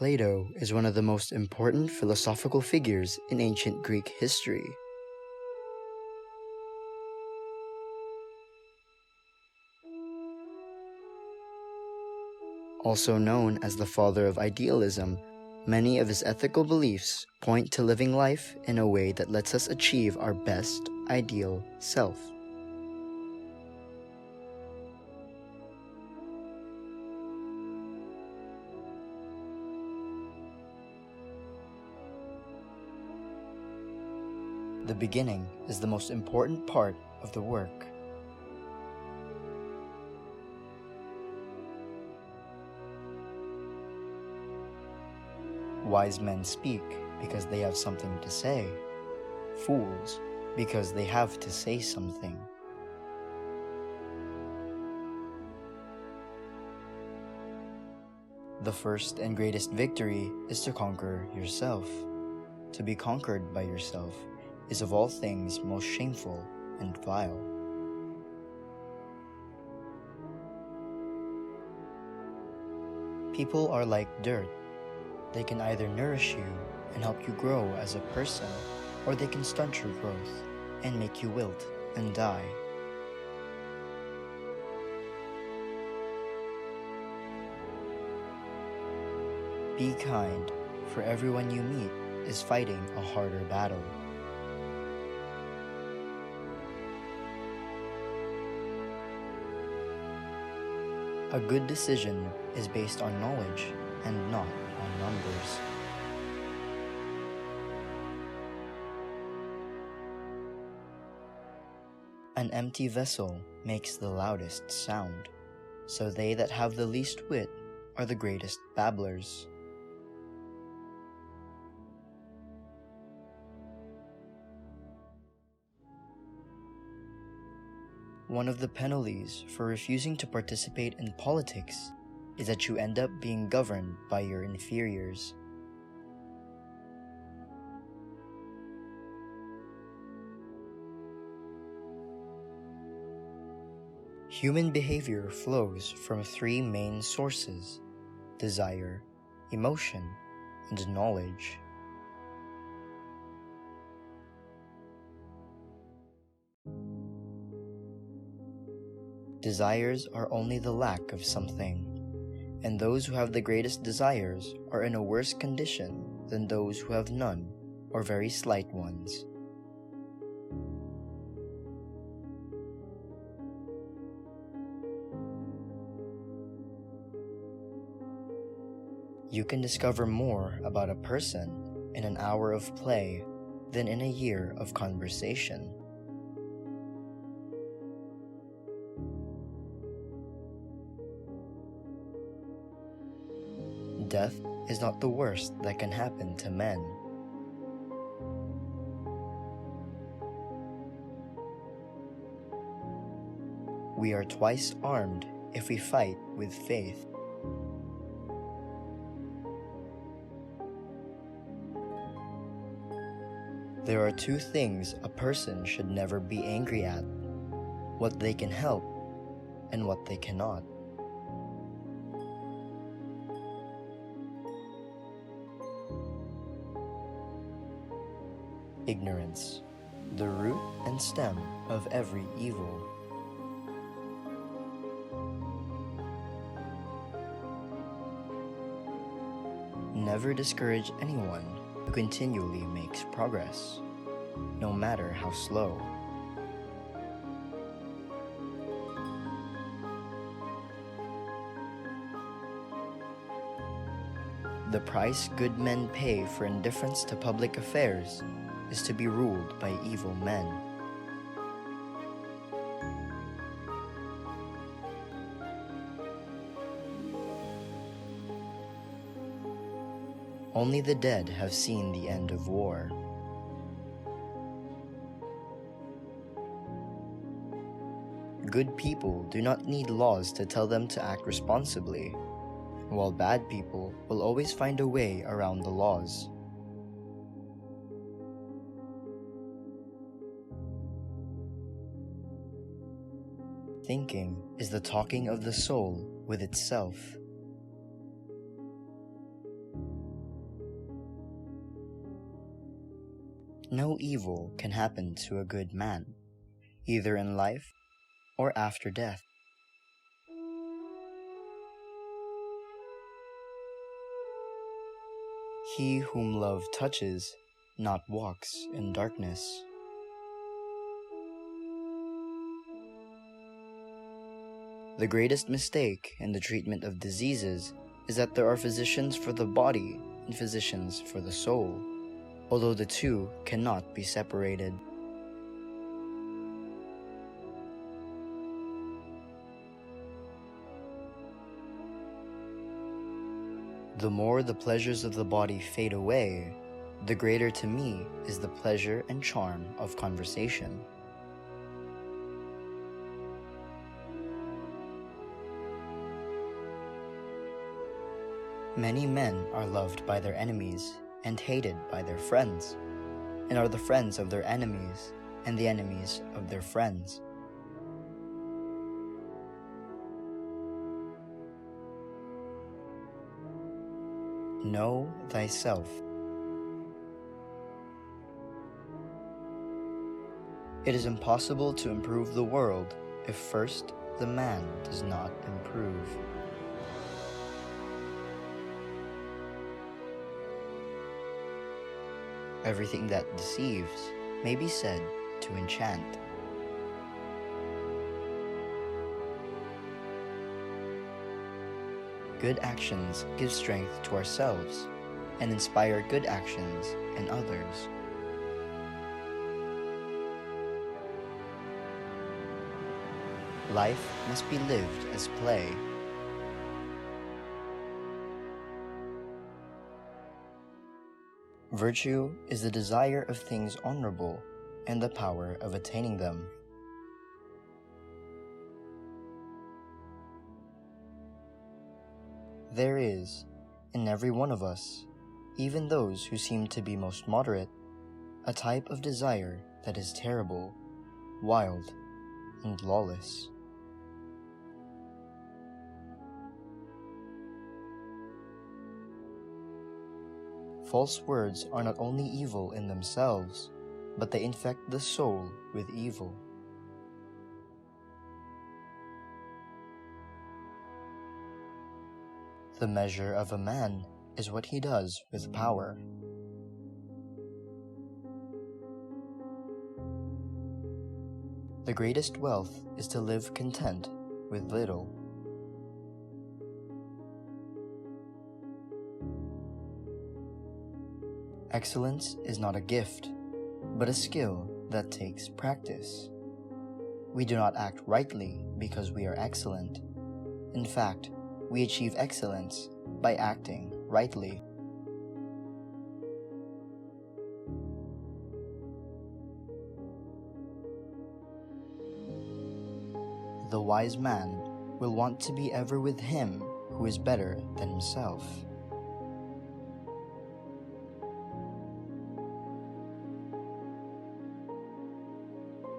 Plato is one of the most important philosophical figures in ancient Greek history. Also known as the father of idealism, many of his ethical beliefs point to living life in a way that lets us achieve our best, ideal self. The beginning is the most important part of the work. Wise men speak because they have something to say. Fools because they have to say something. The first and greatest victory is to conquer yourself. To be conquered by yourself is of all things most shameful and vile. People are like dirt. They can either nourish you and help you grow as a person, or they can stunt your growth and make you wilt and die. Be kind, for everyone you meet is fighting a harder battle. A good decision is based on knowledge and not on numbers. An empty vessel makes the loudest sound, so they that have the least wit are the greatest babblers. One of the penalties for refusing to participate in politics is that you end up being governed by your inferiors. Human behavior flows from three main sources: desire, emotion, and knowledge. Desires are only the lack of something, and those who have the greatest desires are in a worse condition than those who have none or very slight ones. You can discover more about a person in an hour of play than in a year of conversation. Death is not the worst that can happen to men. We are twice armed if we fight with faith. There are two things a person should never be angry at: what they can help and what they cannot. Ignorance, the root and stem of every evil. Never discourage anyone who continually makes progress, no matter how slow. The price good men pay for indifference to public affairs is to be ruled by evil men. Only the dead have seen the end of war. Good people do not need laws to tell them to act responsibly, while bad people will always find a way around the laws. Thinking is the talking of the soul with itself. No evil can happen to a good man, either in life or after death. He whom love touches not walks in darkness. The greatest mistake in the treatment of diseases is that there are physicians for the body and physicians for the soul, although the two cannot be separated. The more the pleasures of the body fade away, the greater to me is the pleasure and charm of conversation. Many men are loved by their enemies and hated by their friends, and are the friends of their enemies and the enemies of their friends. Know thyself. It is impossible to improve the world if first the man does not improve. Everything that deceives may be said to enchant. Good actions give strength to ourselves and inspire good actions in others. Life must be lived as play. Virtue is the desire of things honorable and the power of attaining them. There is, in every one of us, even those who seem to be most moderate, a type of desire that is terrible, wild, and lawless. False words are not only evil in themselves, but they infect the soul with evil. The measure of a man is what he does with power. The greatest wealth is to live content with little. Excellence is not a gift, but a skill that takes practice. We do not act rightly because we are excellent. In fact, we achieve excellence by acting rightly. The wise man will want to be ever with him who is better than himself.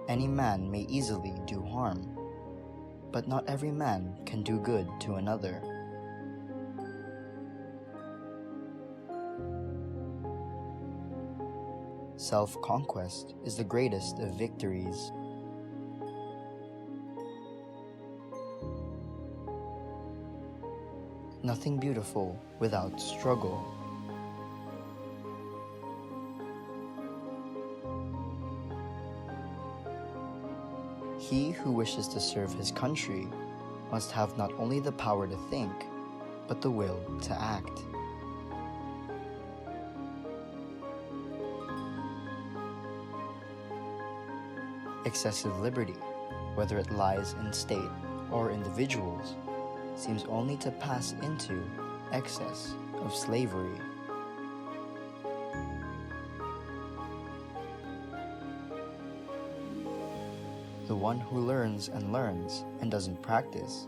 Any man may easily do harm, but not every man can do good to another. Self-conquest is the greatest of victories. Nothing beautiful without struggle. He who wishes to serve his country must have not only the power to think, but the will to act. Excessive liberty, whether it lies in state or individuals, seems only to pass into excess of slavery. The one who learns and doesn't practice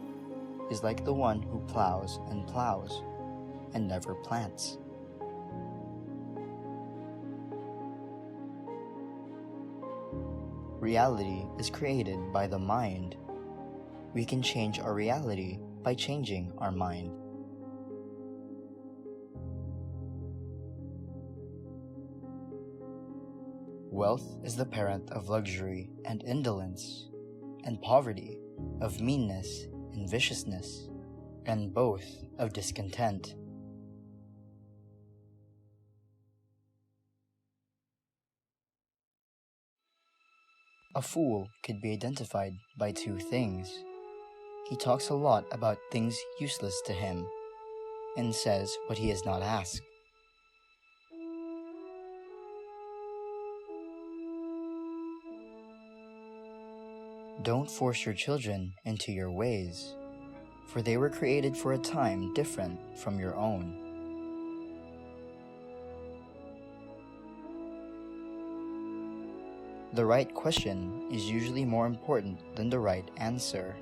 is like the one who plows and never plants. Reality is created by the mind. We can change our reality by changing our mind. Wealth is the parent of luxury and indolence, and poverty of meanness and viciousness, and both of discontent. A fool could be identified by two things. He talks a lot about things useless to him, and says what he is not asked. Don't force your children into your ways, for they were created for a time different from your own. The right question is usually more important than the right answer.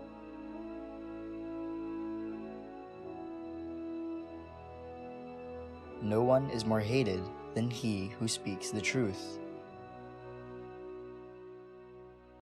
No one is more hated than he who speaks the truth.